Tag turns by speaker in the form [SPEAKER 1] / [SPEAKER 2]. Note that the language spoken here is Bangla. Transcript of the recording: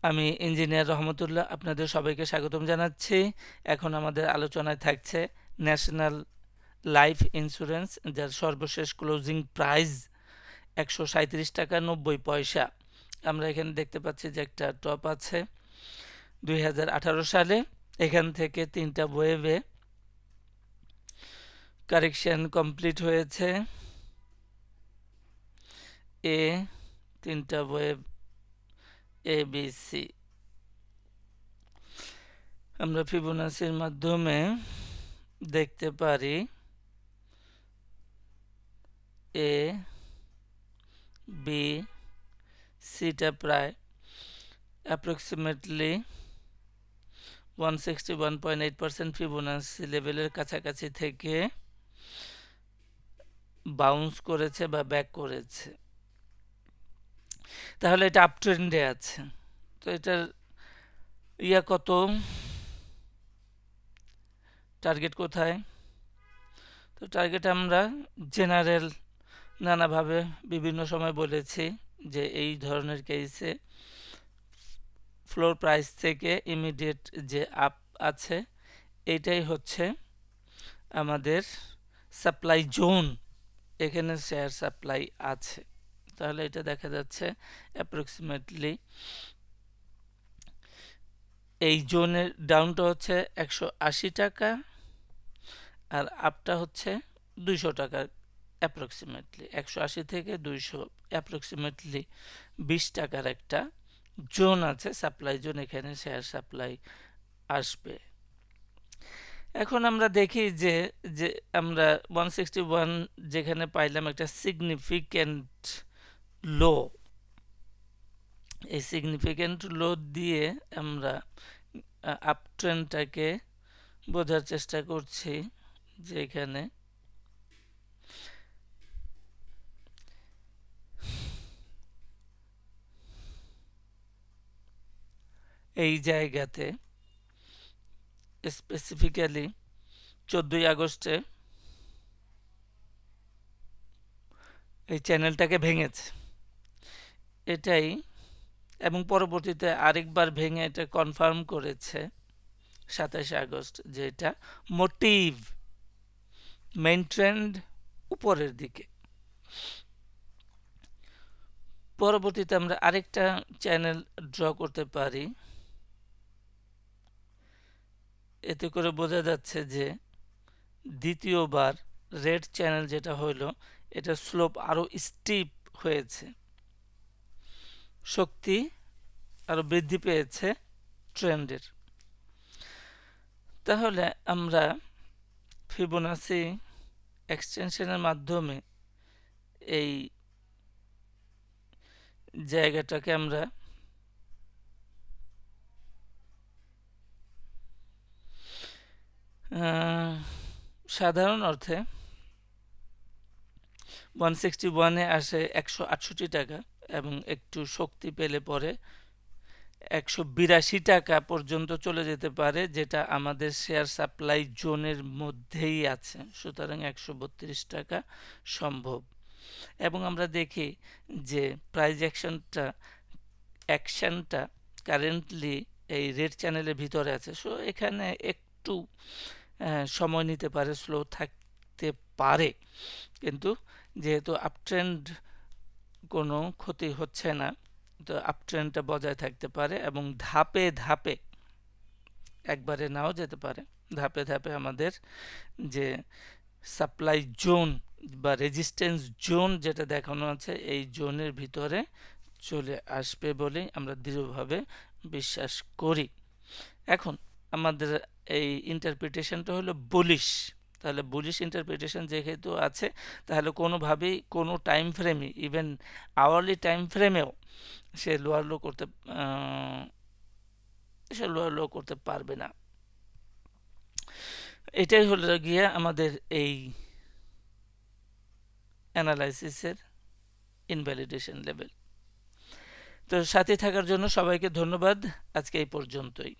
[SPEAKER 1] আমি ইঞ্জিনিয়ার রহমতুল্লাহ আপনাদের সবাইকে স্বাগতম জানাচ্ছি। এখন আমাদের আলোচনায় থাকছে ন্যাশনাল লাইফ ইন্স্যুরেন্স, যার সর্বশেষ ক্লোজিং প্রাইস 137 টাকা 90 পয়সা। আমরা এখানে দেখতে পাচ্ছি যে একটা টপ আছে 2018 সালে। এখান থেকে 3টা ওয়েভে কারেকশন কমপ্লিট হয়েছে। 3টা ওয়েভ ABC। আমরা ফিবোনাচির মাধ্যমে দেখতে পারি A B Cটা প্রায় অ্যাপ্রক্সিমেটলি 161.8% ফিবোনাচি লেভেলের কাছাকাছি থেকে বাউন্স করেছে বা ব্যাক করেছে, তাহলে এটা আপ ট্রেন্ডে আছে। তো এটার কত, টার্গেট কোথায়? তো টার্গেট আমরা জেনারেল নানাভাবে বিভিন্ন সময় বলেছি যে এই ধরনের কেসে ফ্লোর প্রাইস থেকে ইমিডিয়েট যে আপ আছে এইটাই হচ্ছে আমাদের সাপ্লাই জোন। এখানে শেয়ার সাপ্লাই আছে, তাহলে এটা দেখা যাচ্ছে অ্যাপ্রক্সিমেটলি এই জোনের ডাউনটা হচ্ছে 180 টাকা আর আপটা হচ্ছে 200 টাকা। অ্যাপ্রক্সিমেটলি 180 থেকে 200, অ্যাপ্রক্সিমেটলি 20 টাকার একটা জোন আছে, সাপ্লাই জোন। এখানে শেয়ার সাপ্লাই আসবে। এখন আমরা দেখি যে যে আমরা 161 যেখানে পাইলাম একটা সিগনিফিক্যান্ট লো, এই সিগনিফিক্যান্ট লো দিয়ে আমরা আপ ট্রেন্ডটাকে বোঝার চেষ্টা করছি যে এখানে এই জায়গাতে স্পেসিফিক্যালি 14ই আগস্টে এই চ্যানেলটাকে ভেঙেছে এটাই, এবং পরবর্তীতে আরেকবার ভেঙে এটা কনফার্ম করেছে 27 আগস্ট যে এটা মোটিভ মেইন ট্রেন্ড উপরের দিকে। পরবর্তীতে আমরা আরেকটা চ্যানেল ড্র করতে পারি, এতে করে বোঝা যাচ্ছে যে দ্বিতীয়বার রেড চ্যানেল যেটা হলো এটা স্লোপ আরো স্টিপ হয়েছে, শক্তি আরো বৃদ্ধি পেয়েছে ট্রেন্ডের। তাহলে আমরা ফিবোনাচি এক্সটেনশনের মাধ্যমে এই জায়গাটাকে আমরা সাধারণ অর্থে 161-এ আসে 168 টাকা এবং একটু শক্তি পেলে পরে 182 টাকা পর্যন্ত চলে যেতে পারে, যেটা আমাদের শেয়ার সাপ্লাই জোনের মধ্যেই আছে। সুতরাং 132 টাকা সম্ভব। এবং আমরা দেখি যে প্রাইস অ্যাকশনটা কারেন্টলি এই রেড চ্যানেলের ভিতরে আছে। সো এখানে একটু সময় নিতে পারে, স্লো থাকতে পারে, কিন্তু যেহেতু আপট্রেন্ড কোনো ক্ষতি হচ্ছে না, তো আপট্রেন্ডটা বজায় থাকতে পারে এবং ধাপে ধাপে, একবারে নাও যেতে পারে, ধাপে ধাপে আমাদের যে সাপ্লাই জোন বা রেজিস্ট্যান্স জোন যেটা দেখানো আছে এই জোনের ভিতরে চলে আসবে বলে আমরা দৃঢ়ভাবে বিশ্বাস করি। এখন আমাদের এই ইন্টারপ্রিটেশনটা হলো বুলিশ। তাহলে বুলিশ ইন্টারপ্রিটেশন যেহেতু আছে, তাহলে কোনোভাবেই কোনো টাইম ফ্রেমে, ইভেন আওয়ারলি টাইম ফ্রেমেও সে লোয়ার লো করতে পারবে না। এটাই হলো গিয়ে আমাদের এই অ্যানালাইসিসের ইনভ্যালিডেশন লেভেল। তো সাথে থাকার জন্য সবাইকে ধন্যবাদ। আজকে এই পর্যন্তই।